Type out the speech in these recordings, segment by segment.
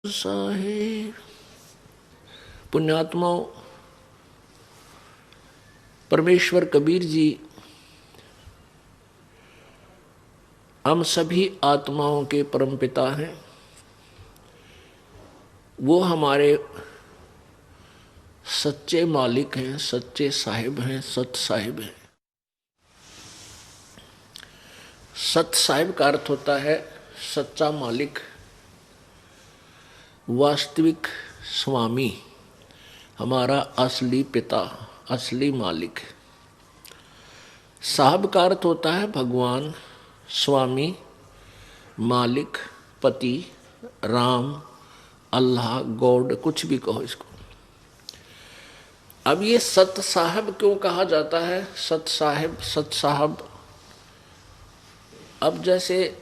साहेब पुण्यात्माओं, परमेश्वर कबीर जी हम सभी आत्माओं के परमपिता हैं। वो हमारे सच्चे मालिक हैं, सच्चे साहिब हैं, सत साहिब हैं। सत साहिब का अर्थ होता है सच्चा मालिक, वास्तविक स्वामी, हमारा असली पिता, असली मालिक। साहब का अर्थ होता है भगवान, स्वामी, मालिक, पति, राम, अल्लाह, गॉड, कुछ भी कहो इसको। अब ये सत साहब क्यों कहा जाता है? सत साहिब, सत साहब। अब जैसे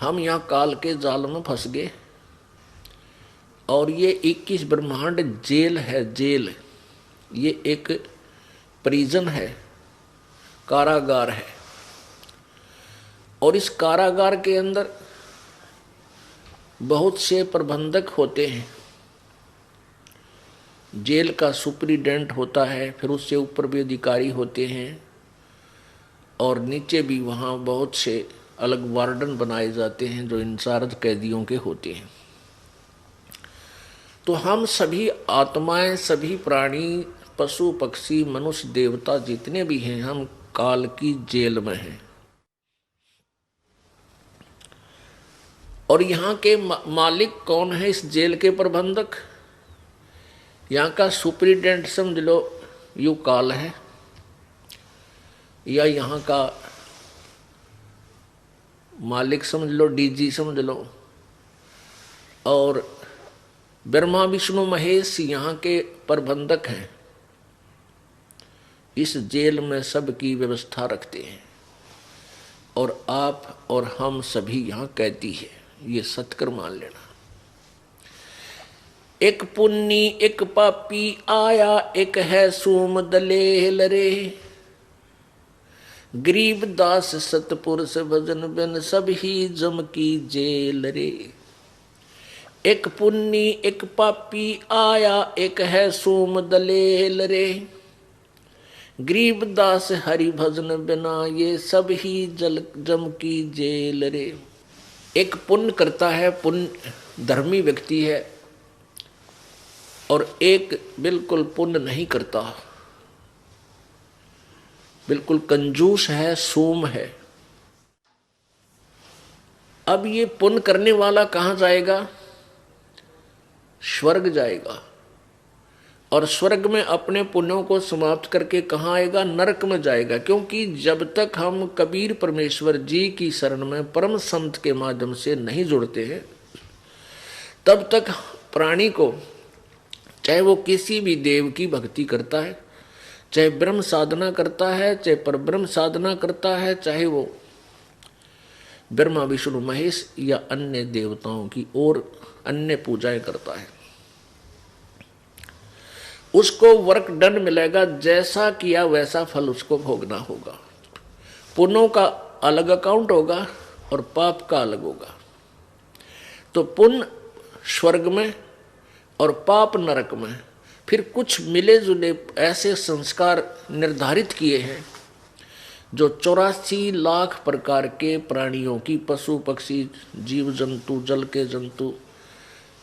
हम यहाँ काल के जाल में फंस गए और ये 21 ब्रह्मांड जेल है, जेल। ये एक प्रिजन है, कारागार है। और इस कारागार के अंदर बहुत से प्रबंधक होते हैं। जेल का सुपरिटेंडेंट होता है, फिर उससे ऊपर भी अधिकारी होते हैं और नीचे भी वहाँ बहुत से अलग वार्डन बनाए जाते हैं जो इंचार्ज कैदियों के होते हैं। तो हम सभी आत्माएं, सभी प्राणी, पशु पक्षी, मनुष्य, देवता जितने भी हैं, हम काल की जेल में हैं। और यहाँ के मालिक कौन है? इस जेल के प्रबंधक। यहाँ का सुपरिटेंडेंट समझ लो यू काल है, या यहाँ का मालिक समझ लो डीजी समझ लो। और ब्रह्मा विष्णु महेश यहाँ के प्रबंधक हैं। इस जेल में सबकी व्यवस्था रखते हैं और आप और हम सभी यहाँ कैदी है। ये सत्कर मान लेना। एक पुन्नी एक पापी आया, एक है सूम दलेल रे। गरीब दास सतपुरुष भजन बिन सब ही जम की जेल रे। एक पुन्नी एक पापी आया, एक है सूम दलेल रे। गरीब दास हरि भजन बिना ये सब ही जम की जेल रे। एक पुण्य करता है, पुण्य धर्मी व्यक्ति है, और एक बिल्कुल पुण्य नहीं करता, बिल्कुल कंजूस है, सूम है। अब ये पुण्य करने वाला कहाँ जाएगा? स्वर्ग जाएगा। और स्वर्ग में अपने पुण्यों को समाप्त करके कहाँ आएगा? नरक में जाएगा। क्योंकि जब तक हम कबीर परमेश्वर जी की शरण में परम संत के माध्यम से नहीं जुड़ते हैं, तब तक प्राणी को, चाहे वो किसी भी देव की भक्ति करता है, चाहे ब्रह्म साधना करता है, चाहे परब्रह्म साधना करता है, चाहे वो ब्रह्मा विष्णु महेश या अन्य देवताओं की और अन्य पूजाएं करता है, उसको वर्क डन मिलेगा। जैसा किया वैसा फल उसको भोगना होगा। पुण्यों का अलग अकाउंट होगा और पाप का अलग होगा। तो पुण्य स्वर्ग में और पाप नरक में। फिर कुछ मिले जुले ऐसे संस्कार निर्धारित किए हैं जो 84 लाख प्रकार के प्राणियों की, पशु पक्षी, जीव जंतु, जल के जंतु,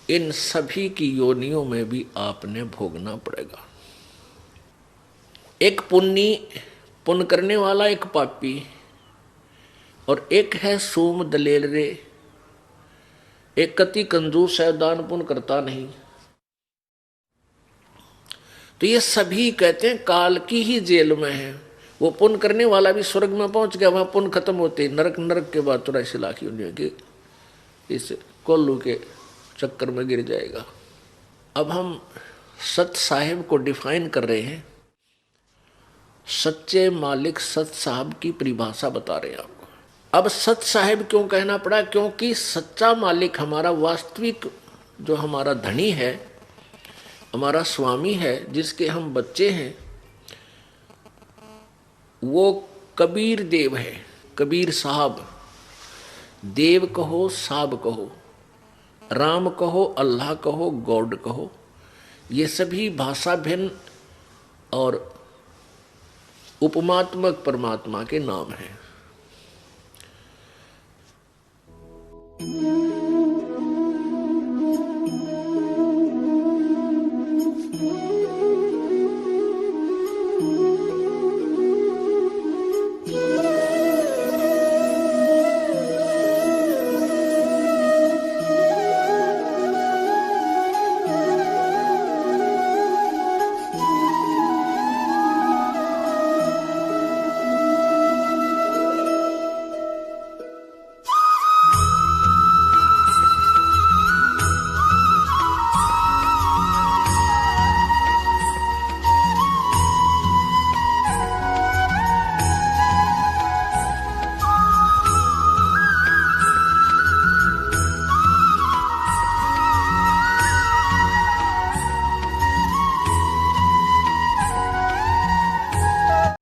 इन सभी की योनियों में भी आपने भोगना पड़ेगा। एक पुण्य करने वाला, एक पापी, और एक है सोम दलेल रे। एक कति कंजूस है, दान पुण्य करता नहीं। तो ये सभी कहते हैं काल की ही जेल में है। वो पुण्य करने वाला भी स्वर्ग में पहुंच गया, वहां पुण्य खत्म होते नरक, नरक के बाद 84 लाख योनियों के इस कोल्लू के चक्कर में गिर जाएगा। अब हम सत साहिब को डिफाइन कर रहे हैं। सच्चे मालिक सत साहब की परिभाषा बता रहे हैं आपको। अब सत साहिब क्यों कहना पड़ा? क्योंकि सच्चा मालिक हमारा वास्तविक, जो हमारा धनी है, हमारा स्वामी है, जिसके हम बच्चे हैं, वो कबीर देव है, कबीर साहब। देव कहो, साब कहो, राम कहो, अल्लाह कहो, गॉड कहो, ये सभी भाषा भिन्न और उपमात्मक परमात्मा के नाम हैं।